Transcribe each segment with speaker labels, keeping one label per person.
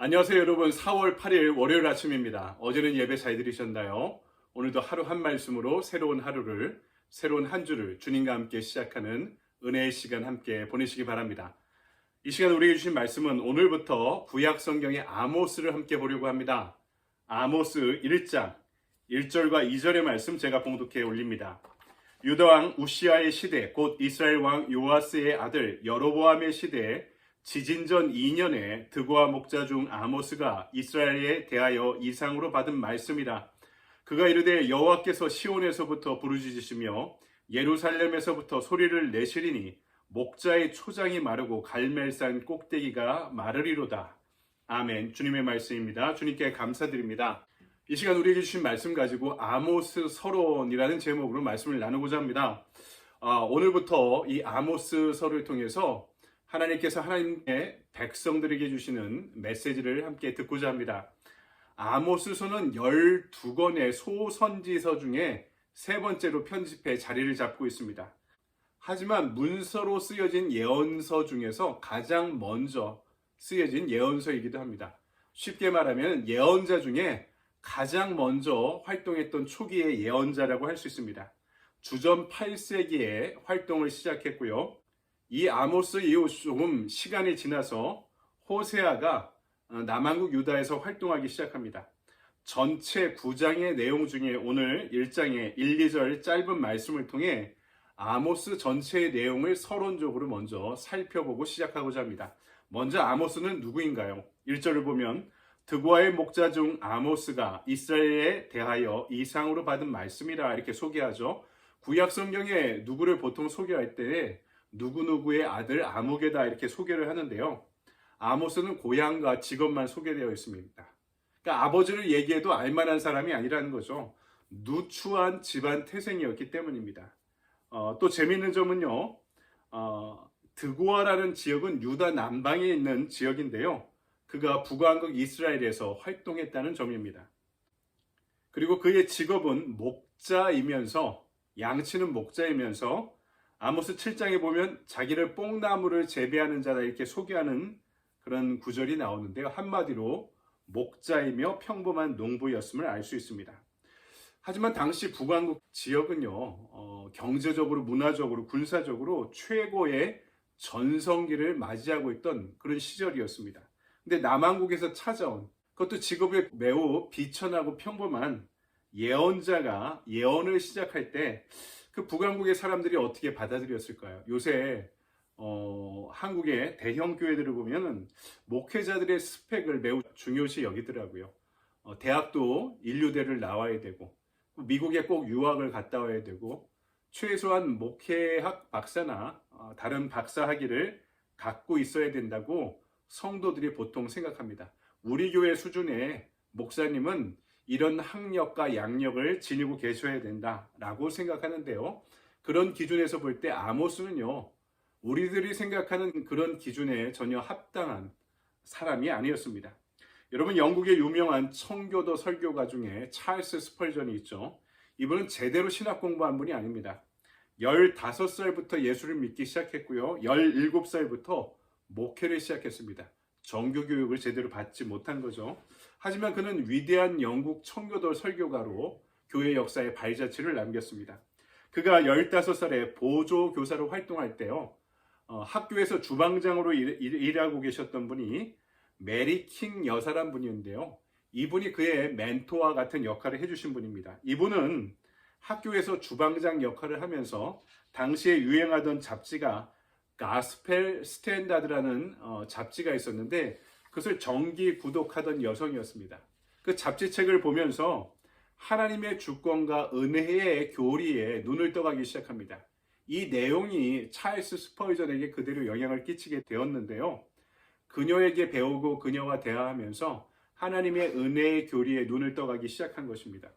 Speaker 1: 안녕하세요 여러분. 4월 8일 월요일 아침입니다. 어제는 예배 잘 들으셨나요? 오늘도 하루 한 말씀으로 새로운 하루를, 새로운 한 주를 주님과 함께 시작하는 은혜의 시간 함께 보내시기 바랍니다. 이 시간 우리에게 주신 말씀은 오늘부터 구약 성경의 아모스를 함께 보려고 합니다. 아모스 1장 1절과 2절의 말씀 제가 봉독해 올립니다. 유다왕 우시아의 시대, 곧 이스라엘 왕 요아스의 아들 여로보암의 시대에 지진전 2년에 드고아 목자 중 아모스가 이스라엘에 대하여 이상으로 받은 말씀이라. 그가 이르되 여호와께서 시온에서부터 부르짖으시며 예루살렘에서부터 소리를 내시리니 목자의 초장이 마르고 갈멜산 꼭대기가 마르리로다. 아멘. 주님의 말씀입니다. 주님께 감사드립니다. 이 시간 우리에게 주신 말씀 가지고 아모스 서론이라는 제목으로 말씀을 나누고자 합니다. 오늘부터 이 아모스 서를 통해서 하나님께서 하나님의 백성들에게 주시는 메시지를 함께 듣고자 합니다. 아모스서는 12권의 소선지서 중에 세 번째로 편집해 자리를 잡고 있습니다. 하지만 문서로 쓰여진 예언서 중에서 가장 먼저 쓰여진 예언서이기도 합니다. 쉽게 말하면 예언자 중에 가장 먼저 활동했던 초기의 예언자라고 할 수 있습니다. 주전 8세기에 활동을 시작했고요. 이 아모스 이후 조금 시간이 지나서 호세아가 남한국 유다에서 활동하기 시작합니다. 전체 9장의 내용 중에 오늘 1장의 1, 2절 짧은 말씀을 통해 아모스 전체의 내용을 서론적으로 먼저 살펴보고 시작하고자 합니다. 먼저 아모스는 누구인가요? 1절을 보면 드고아의 목자 중 아모스가 이스라엘에 대하여 이상으로 받은 말씀이라 이렇게 소개하죠. 구약 성경에 누구를 보통 소개할 때 누구누구의 아들 아무개다 이렇게 소개를 하는데요. 아모스는 고향과 직업만 소개되어 있습니다. 그러니까 아버지를 얘기해도 알만한 사람이 아니라는 거죠. 누추한 집안 태생이었기 때문입니다. 또 재미있는 점은요. 드고아라는 지역은 유다 남방에 있는 지역인데요. 그가 북왕국 이스라엘에서 활동했다는 점입니다. 그리고 그의 직업은 목자이면서 양치는 목자이면서 아모스 7장에 보면 자기를 뽕나무를 재배하는 자다 이렇게 소개하는 그런 구절이 나오는데요. 한마디로 목자이며 평범한 농부였음을 알 수 있습니다. 하지만 당시 북왕국 지역은요, 경제적으로, 문화적으로, 군사적으로 최고의 전성기를 맞이하고 있던 그런 시절이었습니다. 근데 남왕국에서 찾아온 그것도 직업이 매우 비천하고 평범한 예언자가 예언을 시작할 때 그 북왕국의 사람들이 어떻게 받아들였을까요? 요새 한국의 대형 교회들을 보면은 목회자들의 스펙을 매우 중요시 여기더라고요. 대학도 인류대를 나와야 되고 미국에 꼭 유학을 갔다 와야 되고 최소한 목회학 박사나 다른 박사 학위를 갖고 있어야 된다고 성도들이 보통 생각합니다. 우리 교회 수준의 목사님은 이런 학력과 양력을 지니고 계셔야 된다라고 생각하는데요. 그런 기준에서 볼 때 아모스는요, 우리들이 생각하는 그런 기준에 전혀 합당한 사람이 아니었습니다. 여러분, 영국의 유명한 청교도 설교가 중에 찰스 스펄전이 있죠. 이분은 제대로 신학 공부한 분이 아닙니다. 15살부터 예수를 믿기 시작했고요. 17살부터 목회를 시작했습니다. 정규 교육을 제대로 받지 못한 거죠. 하지만 그는 위대한 영국 청교도 설교가로 교회 역사에 발자취를 남겼습니다. 그가 15살에 보조교사로 활동할 때요. 학교에서 주방장으로 일하고 계셨던 분이 메리 킹 여사란 분이었는데요. 이분이 그의 멘토와 같은 역할을 해주신 분입니다. 이분은 학교에서 주방장 역할을 하면서 당시에 유행하던 잡지가 가스펠 스탠다드라는 잡지가 있었는데 그것을 정기 구독하던 여성이었습니다. 그 잡지책을 보면서 하나님의 주권과 은혜의 교리에 눈을 떠가기 시작합니다. 이 내용이 찰스 스펄전에게 그대로 영향을 끼치게 되었는데요. 그녀에게 배우고 그녀와 대화하면서 하나님의 은혜의 교리에 눈을 떠가기 시작한 것입니다.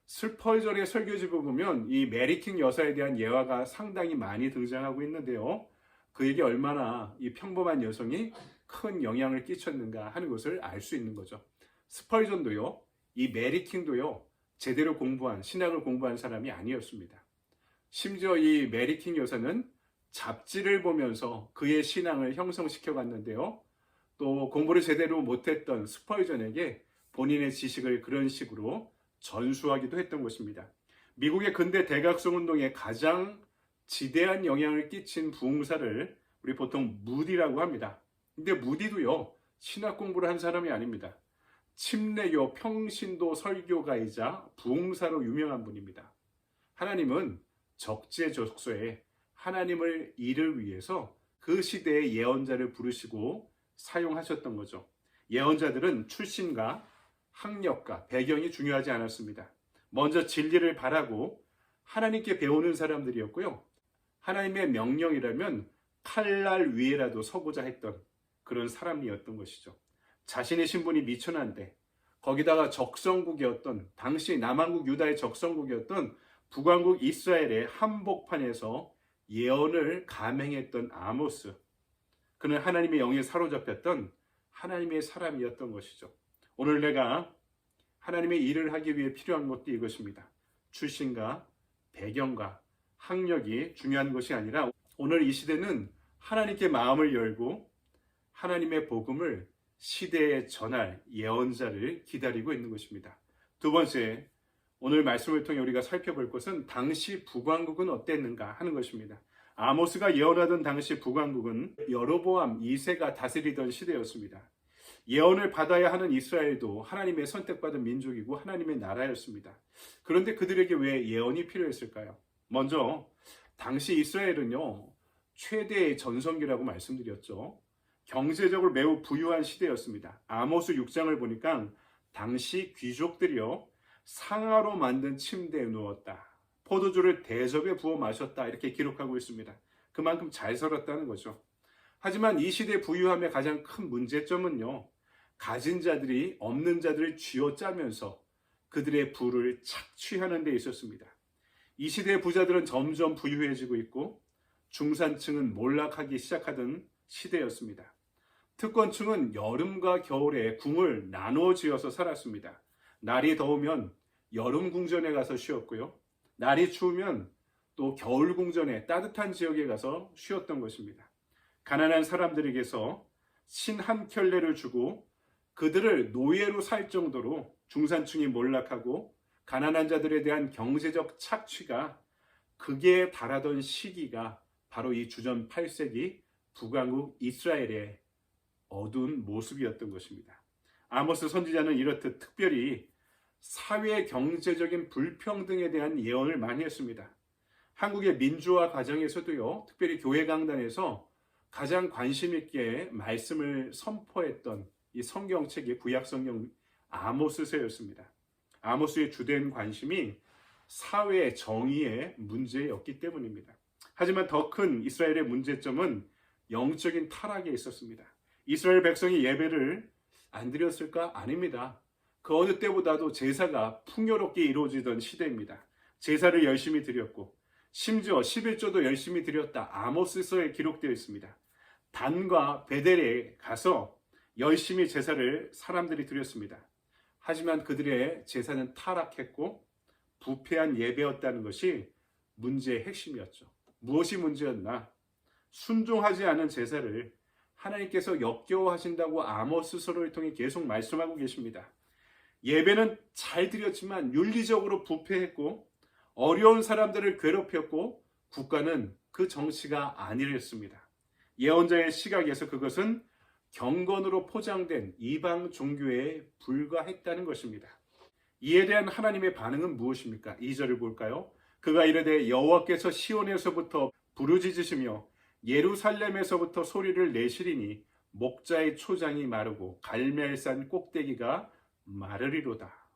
Speaker 1: 스펄전의 설교집을 보면 이 메리킹 여사에 대한 예화가 상당히 많이 등장하고 있는데요. 그에게 얼마나 이 평범한 여성이 큰 영향을 끼쳤는가 하는 것을 알 수 있는 거죠. 스펄전도요, 이 메리킹도요, 제대로 공부한, 신학을 공부한 사람이 아니었습니다. 심지어 이 메리킹 여사는 잡지를 보면서 그의 신앙을 형성시켜 갔는데요. 또 공부를 제대로 못했던 스펄전에게 본인의 지식을 그런 식으로 전수하기도 했던 것입니다. 미국의 근대 대각성 운동에 가장 지대한 영향을 끼친 부흥사를 우리 보통 무디라고 합니다. 근데 무디도요, 신학 공부를 한 사람이 아닙니다. 침례교 평신도 설교가이자 부흥사로 유명한 분입니다. 하나님은 적재적소에 하나님을 일을 위해서 그 시대의 예언자를 부르시고 사용하셨던 거죠. 예언자들은 출신과 학력과 배경이 중요하지 않았습니다. 먼저 진리를 바라고 하나님께 배우는 사람들이었고요. 하나님의 명령이라면 칼날 위에라도 서고자 했던 그런 사람이었던 것이죠. 자신의 신분이 미천한데 거기다가 적성국이었던, 당시 남한국 유다의 적성국이었던 북왕국 이스라엘의 한복판에서 예언을 감행했던 아모스, 그는 하나님의 영에 사로잡혔던 하나님의 사람이었던 것이죠. 오늘 내가 하나님의 일을 하기 위해 필요한 것도 이것입니다. 출신과 배경과 학력이 중요한 것이 아니라 오늘 이 시대는 하나님께 마음을 열고 하나님의 복음을 시대에 전할 예언자를 기다리고 있는 것입니다. 두 번째, 오늘 말씀을 통해 우리가 살펴볼 것은 당시 북왕국은 어땠는가 하는 것입니다. 아모스가 예언하던 당시 북왕국은 여로보암 2세가 다스리던 시대였습니다. 예언을 받아야 하는 이스라엘도 하나님의 선택받은 민족이고 하나님의 나라였습니다. 그런데 그들에게 왜 예언이 필요했을까요? 먼저 당시 이스라엘은요, 최대의 전성기라고 말씀드렸죠. 경제적으로 매우 부유한 시대였습니다. 아모스 6장을 보니까 당시 귀족들이요, 상아로 만든 침대에 누웠다, 포도주를 대접에 부어 마셨다, 이렇게 기록하고 있습니다. 그만큼 잘 살았다는 거죠. 하지만 이 시대 부유함의 가장 큰 문제점은요, 가진 자들이 없는 자들을 쥐어짜면서 그들의 부를 착취하는 데 있었습니다. 이 시대의 부자들은 점점 부유해지고 있고 중산층은 몰락하기 시작하던 시대였습니다. 특권층은 여름과 겨울에 궁을 나누어 지어서 살았습니다. 날이 더우면 여름 궁전에 가서 쉬었고요, 날이 추우면 또 겨울 궁전에 따뜻한 지역에 가서 쉬었던 것입니다. 가난한 사람들에게서 신 한 켤레를 주고 그들을 노예로 살 정도로 중산층이 몰락하고 가난한 자들에 대한 경제적 착취가 극에 달하던 시기가 바로 이 주전 8세기 북왕국 이스라엘의 어두운 모습이었던 것입니다. 아모스 선지자는 이렇듯 특별히 사회 경제적인 불평등에 대한 예언을 많이 했습니다. 한국의 민주화 과정에서도요, 특별히 교회 강단에서 가장 관심 있게 말씀을 선포했던 이 성경책이 구약성경 아모스서였습니다. 아모스의 주된 관심이 사회 정의의 문제였기 때문입니다. 하지만 더 큰 이스라엘의 문제점은 영적인 타락에 있었습니다. 이스라엘 백성이 예배를 안 드렸을까? 아닙니다. 그 어느 때보다도 제사가 풍요롭게 이루어지던 시대입니다. 제사를 열심히 드렸고 심지어 11조도 열심히 드렸다, 아모스서에 기록되어 있습니다. 단과 베델에 가서 열심히 제사를 사람들이 드렸습니다. 하지만 그들의 제사는 타락했고 부패한 예배였다는 것이 문제의 핵심이었죠. 무엇이 문제였나? 순종하지 않은 제사를 하나님께서 역겨워하신다고 아모스서를 통해 계속 말씀하고 계십니다. 예배는 잘 드렸지만 윤리적으로 부패했고 어려운 사람들을 괴롭혔고 국가는 그 정치가 아니랬습니다. 예언자의 시각에서 그것은 경건으로 포장된 이방 종교에 불과했다는 것입니다. 이에 대한 하나님의 반응은 무엇입니까? 2절을 볼까요? 그가 이르되 여호와께서 시온에서부터 부르짖으시며 예루살렘에서부터 소리를 내시리니 목자의 초장이 마르고 갈멜산 꼭대기가 마르리로다.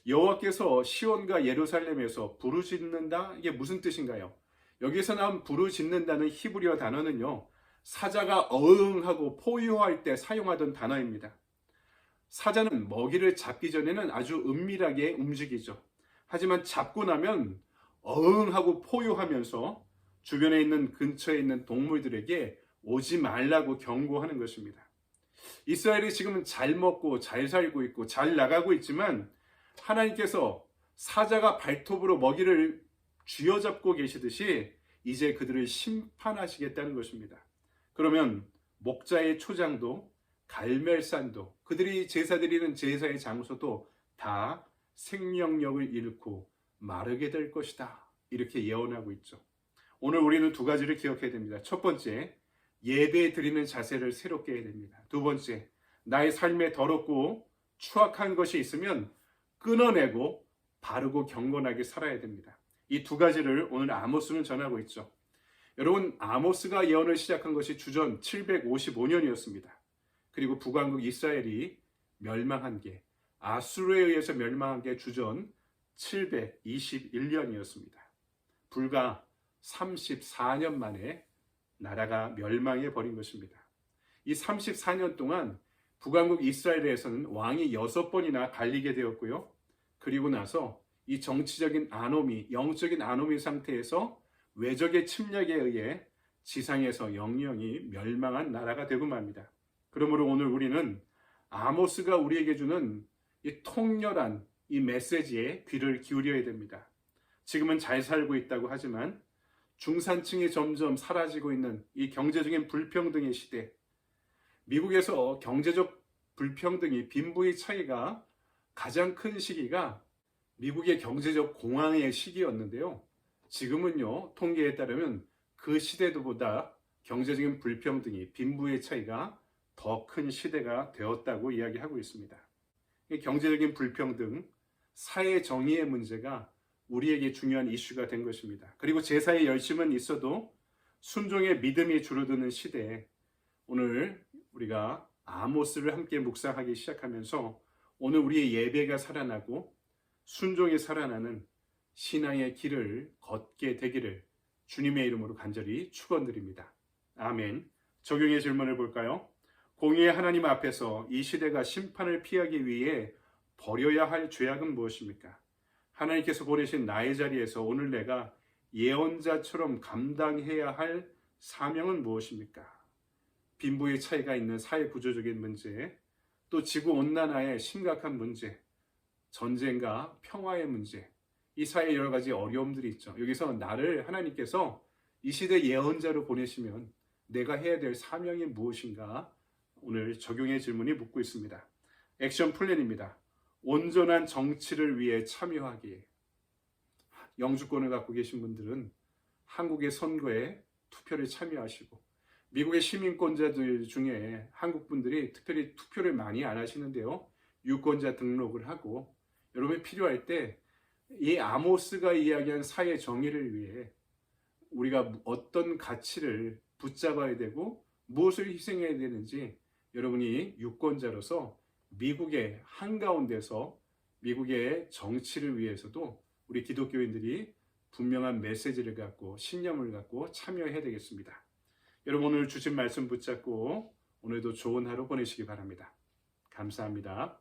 Speaker 1: 여호와께서 시온과 예루살렘에서 부르짖는다? 이게 무슨 뜻인가요? 여기서 나온 부르짖는다는 히브리어 단어는요, 사자가 어흥하고 포효할 때 사용하던 단어입니다. 사자는 먹이를 잡기 전에는 아주 은밀하게 움직이죠. 하지만 잡고 나면 어흥하고 포효하면서 주변에 있는 근처에 있는 동물들에게 오지 말라고 경고하는 것입니다. 이스라엘이 지금은 잘 먹고 잘 살고 있고 잘 나가고 있지만 하나님께서 사자가 발톱으로 먹이를 쥐어잡고 계시듯이 이제 그들을 심판하시겠다는 것입니다. 그러면 목자의 초장도 갈멜산도 그들이 제사 드리는 제사의 장소도 다 생명력을 잃고 마르게 될 것이다. 이렇게 예언하고 있죠. 오늘 우리는 두 가지를 기억해야 됩니다. 첫 번째, 예배 드리는 자세를 새롭게 해야 됩니다. 두 번째, 나의 삶에 더럽고 추악한 것이 있으면 끊어내고 바르고 경건하게 살아야 됩니다. 이 두 가지를 오늘 아모스는 전하고 있죠. 여러분, 아모스가 예언을 시작한 것이 주전 755년이었습니다. 그리고 북왕국 이스라엘이 멸망한 게, 아수르에 의해서 멸망한 게 주전 721년이었습니다. 불과 34년 만에 나라가 멸망해 버린 것입니다. 이 34년 동안 북왕국 이스라엘에서는 왕이 6번이나 갈리게 되었고요. 그리고 나서 이 정치적인 아노미, 영적인 아노미 상태에서 외적의 침략에 의해 지상에서 영영이 멸망한 나라가 되고 맙니다. 그러므로 오늘 우리는 아모스가 우리에게 주는 이 통렬한 이 메시지에 귀를 기울여야 됩니다. 지금은 잘 살고 있다고 하지만 중산층이 점점 사라지고 있는 이 경제적인 불평등의 시대, 미국에서 경제적 불평등이 빈부의 차이가 가장 큰 시기가 미국의 경제적 공황의 시기였는데요. 지금은요, 통계에 따르면 그 시대보다 경제적인 불평등이, 빈부의 차이가 더 큰 시대가 되었다고 이야기하고 있습니다. 이 경제적인 불평등, 사회 정의의 문제가 우리에게 중요한 이슈가 된 것입니다. 그리고 제사의 열심은 있어도 순종의 믿음이 줄어드는 시대에 오늘 우리가 아모스를 함께 묵상하기 시작하면서 오늘 우리의 예배가 살아나고 순종이 살아나는 신앙의 길을 걷게 되기를 주님의 이름으로 간절히 축원드립니다. 아멘. 적용의 질문을 볼까요? 공의의 하나님 앞에서 이 시대가 심판을 피하기 위해 버려야 할 죄악은 무엇입니까? 하나님께서 보내신 나의 자리에서 오늘 내가 예언자처럼 감당해야 할 사명은 무엇입니까? 빈부의 차이가 있는 사회 구조적인 문제, 또 지구온난화의 심각한 문제, 전쟁과 평화의 문제, 이 사회에 여러 가지 어려움들이 있죠. 여기서 나를 하나님께서 이 시대 예언자로 보내시면 내가 해야 될 사명이 무엇인가? 오늘 적용의 질문이 묻고 있습니다. 액션 플랜입니다. 온전한 정치를 위해 참여하기에. 영주권을 갖고 계신 분들은 한국의 선거에 투표를 참여하시고, 미국의 시민권자들 중에 한국 분들이 특별히 투표를 많이 안 하시는데요. 유권자 등록을 하고, 여러분이 필요할 때 이 아모스가 이야기한 사회 정의를 위해 우리가 어떤 가치를 붙잡아야 되고 무엇을 희생해야 되는지 여러분이 유권자로서 미국의 한가운데서 미국의 정치를 위해서도 우리 기독교인들이 분명한 메시지를 갖고 신념을 갖고 참여해야 되겠습니다. 여러분, 오늘 주신 말씀 붙잡고 오늘도 좋은 하루 보내시기 바랍니다. 감사합니다.